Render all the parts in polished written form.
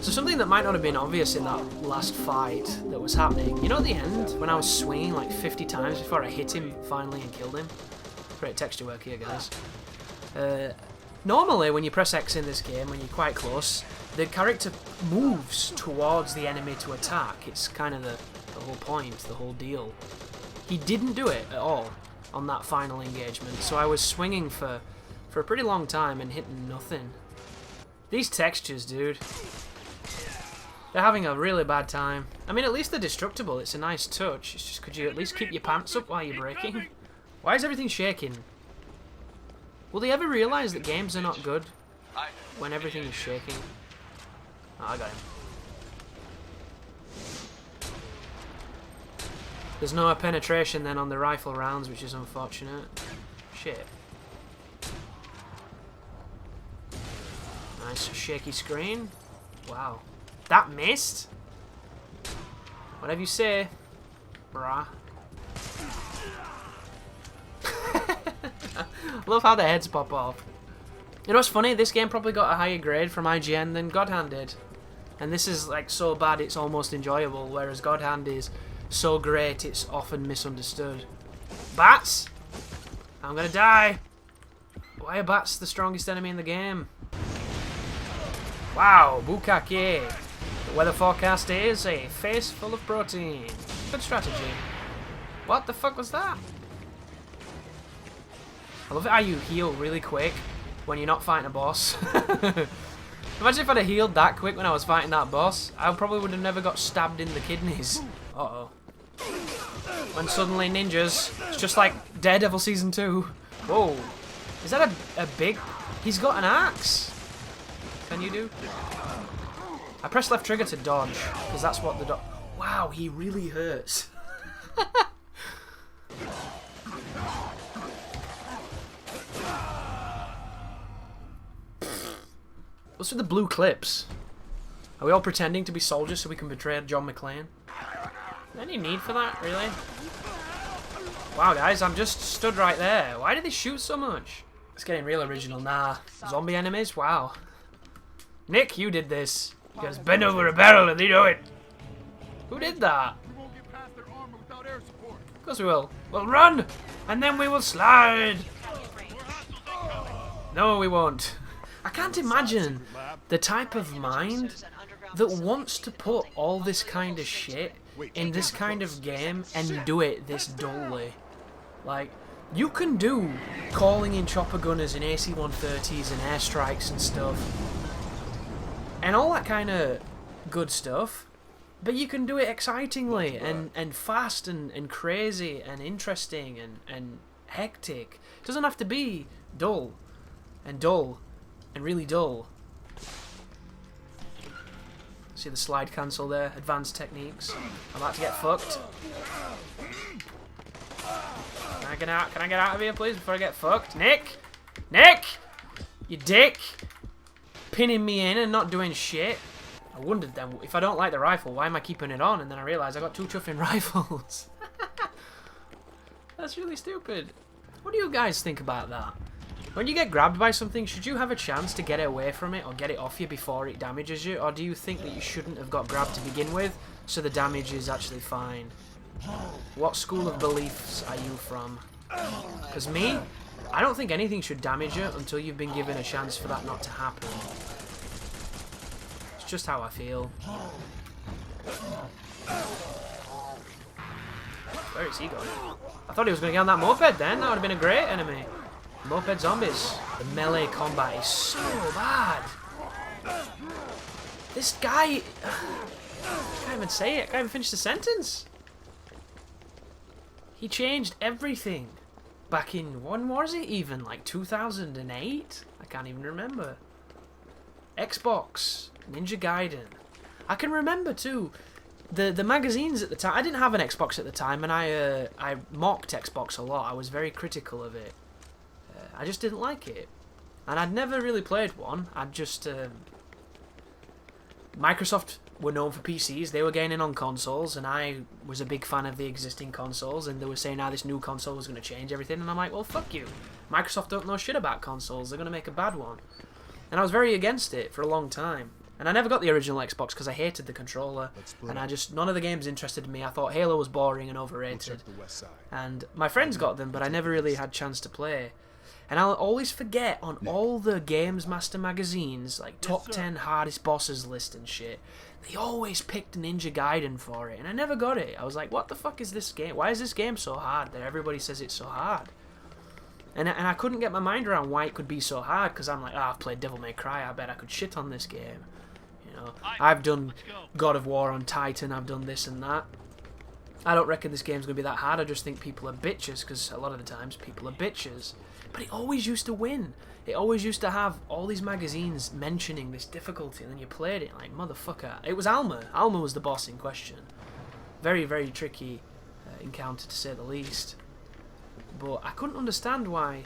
So something that might not have been obvious in that last fight that was happening, you know at the end, when I was swinging like 50 times before I hit him finally and killed him? Great texture work here, guys. Normally, when you press X in this game, when you're quite close, the character moves towards the enemy to attack. It's kind of the whole point, the whole deal. He didn't do it at all on that final engagement, so I was swinging for a pretty long time and hitting nothing. These textures, dude. They're having a really bad time. I mean, at least they're destructible. It's a nice touch. It's just, could you at least keep your pants up while you're breaking? Why is everything shaking? Will they ever realise that games are not good when everything is shaking? Oh, I got him. There's no penetration then on the rifle rounds, which is unfortunate. Shit. Nice shaky screen. Wow. That missed? Whatever you say, brah. Love how the heads pop off. You know what's funny? This game probably got a higher grade from IGN than God Hand did. And this is like so bad it's almost enjoyable, whereas God Hand is so great it's often misunderstood. Bats! I'm gonna die! Why are bats the strongest enemy in the game? Wow, bukkake. The weather forecast is a face full of protein. Good strategy. What the fuck was that? I love it how you heal really quick when you're not fighting a boss. Imagine if I'd have healed that quick when I was fighting that boss. I probably would have never got stabbed in the kidneys. Uh-oh. When suddenly ninjas, it's just like Daredevil Season 2. Whoa. Is that a big... He's got an axe. Can you do? I pressed left trigger to dodge, because that's what the Wow, he really hurts. What's with the blue clips? Are we all pretending to be soldiers so we can betray John McClane? Any need for that, really? Wow, guys, I'm just stood right there. Why do they shoot so much? It's getting real original. Nah. Zombie enemies? Wow. Nick, you did this. You guys bend over a barrel and they do it. Who did that? Of course we will. We'll run, and then we will slide. No, we won't. I can't imagine the type of mind that wants to put all this kind of shit in this kind of game and do it this dully. Like, you can do calling in chopper gunners and AC-130s and airstrikes and stuff, and all that kind of good stuff, but you can do it excitingly and fast and crazy and interesting and hectic. It doesn't have to be dull and really dull. See the slide cancel there, advanced techniques. I'm about to get fucked. Can I get out? Can I get out of here, please, before I get fucked? Nick! Nick! You dick! Pinning me in and not doing shit. I wondered then, if I don't like the rifle, why am I keeping it on? And then I realised I got two chuffing rifles. That's really stupid. What do you guys think about that? When you get grabbed by something, should you have a chance to get away from it or get it off you before it damages you? Or do you think that you shouldn't have got grabbed to begin with, so the damage is actually fine? What school of beliefs are you from? Because me, I don't think anything should damage you until you've been given a chance for that not to happen. It's just how I feel. Where is he going? I thought he was going to get on that moped then. That would have been a great enemy. Moped zombies. The melee combat is so bad. This guy... I can't even say it. I can't even finish the sentence. He changed everything. Back in, when was it even? Like 2008? I can't even remember. Xbox. Ninja Gaiden. I can remember too. The magazines at the time. I didn't have an Xbox at the time, and I mocked Xbox a lot. I was very critical of it. I just didn't like it. And I'd never really played one. I'd just... Microsoft were known for PCs. They were gaining on consoles, and I was a big fan of the existing consoles, and they were saying how this new console was going to change everything, and I'm like, well, fuck you. Microsoft don't know shit about consoles. They're going to make a bad one. And I was very against it for a long time. And I never got the original Xbox because I hated the controller, and none of the games interested me. I thought Halo was boring and overrated. And my friends got them, but I never really had a chance to play. And I'll always forget on all the Games Master magazines, like top 10 hardest bosses list and shit, they always picked Ninja Gaiden for it, and I never got it. I was like, what the fuck is this game? Why is this game so hard that everybody says it's so hard? And I couldn't get my mind around why it could be so hard, because I'm like, I've played Devil May Cry, I bet I could shit on this game. You know, I've done God of War on Titan, I've done this and that. I don't reckon this game's going to be that hard, I just think people are bitches, because a lot of the times people are bitches. But it always used to win. It always used to have all these magazines mentioning this difficulty, and then you played it like, motherfucker. It was Alma. Alma was the boss in question. Very, very tricky encounter, to say the least. But I couldn't understand why,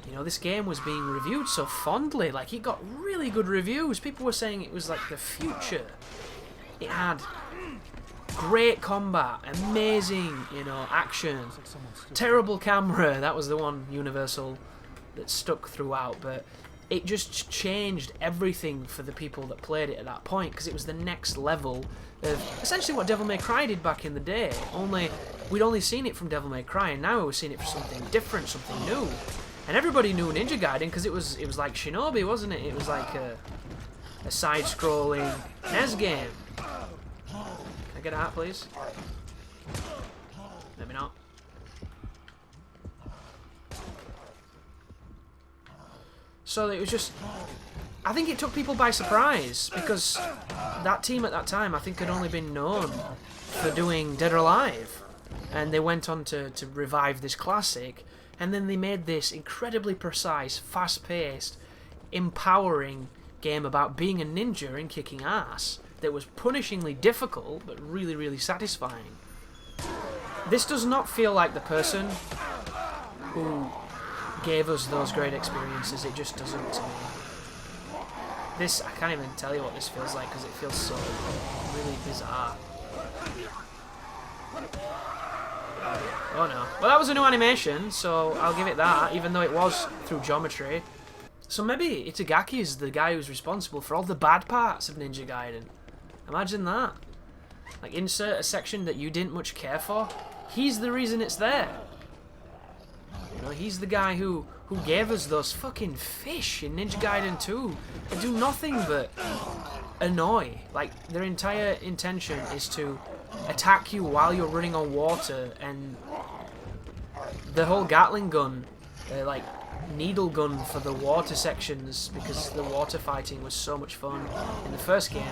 you know, this game was being reviewed so fondly. Like, it got really good reviews. People were saying it was like the future. It had great combat, amazing, you know, action, terrible camera. That was the one Universal that stuck throughout, but it just changed everything for the people that played it at that point, because it was the next level of essentially what Devil May Cry did back in the day. Only we'd only seen it from Devil May Cry, and now we were seeing it for something different, something new. And everybody knew Ninja Gaiden because it was like Shinobi, wasn't it? It was like a side-scrolling NES game. Can I get a hat, please? Maybe not. So it was just, I think it took people by surprise, because that team at that time, I think, had only been known for doing Dead or Alive, and they went on to revive this classic, and then they made this incredibly precise, fast-paced, empowering game about being a ninja and kicking ass that was punishingly difficult, but really, really satisfying. This does not feel like the person who gave us those great experiences. It just doesn't to me. This, I can't even tell you what this feels like, because it feels so really bizarre. Oh no. Well, that was a new animation, so I'll give it that, even though it was through geometry. So maybe Itagaki is the guy who's responsible for all the bad parts of Ninja Gaiden. Imagine that. Like, insert a section that you didn't much care for. He's the reason it's there. You know, he's the guy who gave us those fucking fish in Ninja Gaiden 2 that do nothing but annoy. Like, their entire intention is to attack you while you're running on water, and the whole Gatling gun, like needle gun for the water sections, because the water fighting was so much fun in the first game.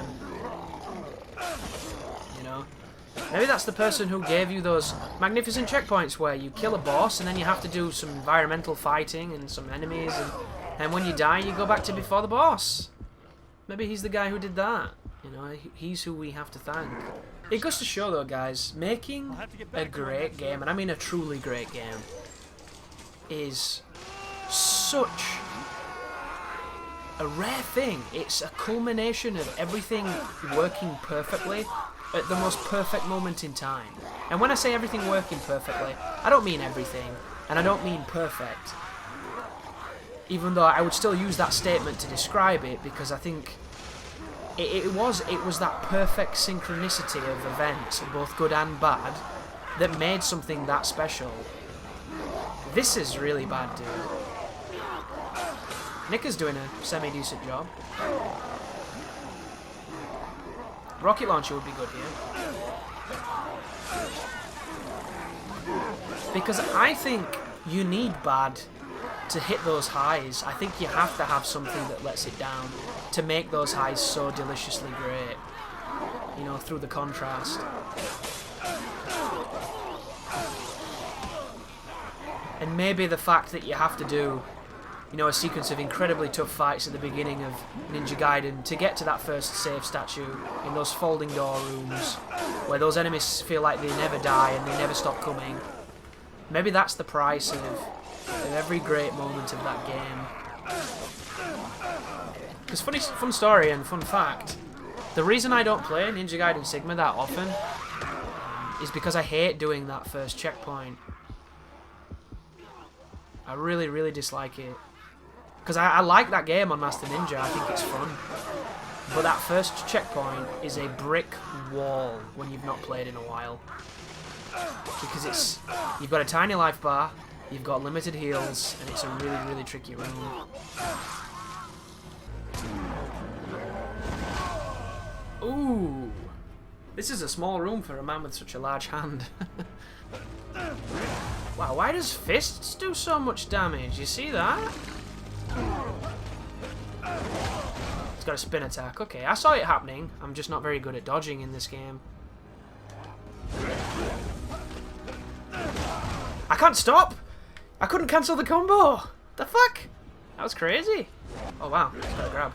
You know? Maybe that's the person who gave you those magnificent checkpoints where you kill a boss and then you have to do some environmental fighting and some enemies, and when you die you go back to before the boss. Maybe he's the guy who did that. You know, he's who we have to thank. It goes to show though, guys, making a great game, and I mean a truly great game, is such a rare thing. It's a culmination of everything working perfectly at the most perfect moment in time. And when I say everything working perfectly, I don't mean everything, and I don't mean perfect. Even though I would still use that statement to describe it, because I think it was that perfect synchronicity of events, both good and bad, that made something that special. This is really bad, dude. Nick is doing a semi-decent job. Rocket launcher would be good here. Because I think you need bad to hit those highs. I think you have to have something that lets it down to make those highs so deliciously great. You know, through the contrast. And maybe the fact that you have to do, you know, a sequence of incredibly tough fights at the beginning of Ninja Gaiden to get to that first save statue in those folding door rooms where those enemies feel like they never die and they never stop coming. Maybe that's the price of every great moment of that game. Because fun story and fun fact, the reason I don't play Ninja Gaiden Sigma that often is because I hate doing that first checkpoint. I really, really dislike it. Because I like that game on Master Ninja, I think it's fun. But that first checkpoint is a brick wall when you've not played in a while. Because you've got a tiny life bar, you've got limited heals, and it's a really, really tricky room. Ooh! This is a small room for a man with such a large hand. Wow, why does fists do so much damage? You see that? It's got a spin attack. Okay, I saw it happening. I'm just not very good at dodging in this game. I can't stop! I couldn't cancel the combo! The fuck? That was crazy. Oh wow, just got a grab.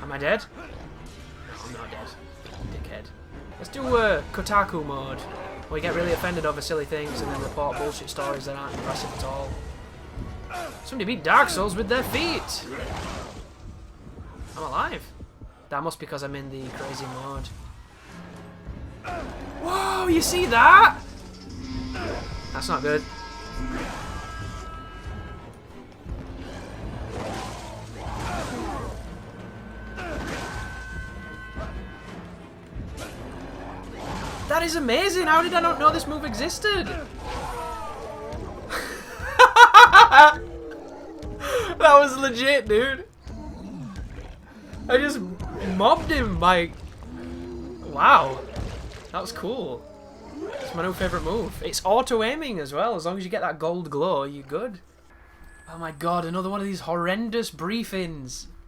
Am I dead? No, I'm not dead. Dickhead. Let's do Kotaku mode. We get really offended over silly things and then report bullshit stories that aren't impressive at all. Somebody beat Dark Souls with their feet! I'm alive. That must be because I'm in the crazy mode. Whoa, you see that? That's not good. That is amazing! How did I not know this move existed? That was legit, dude. I just mobbed him by... Wow. That was cool. It's my new favourite move. It's auto-aiming as well. As long as you get that gold glow, you're good. Oh my god, another one of these horrendous briefings.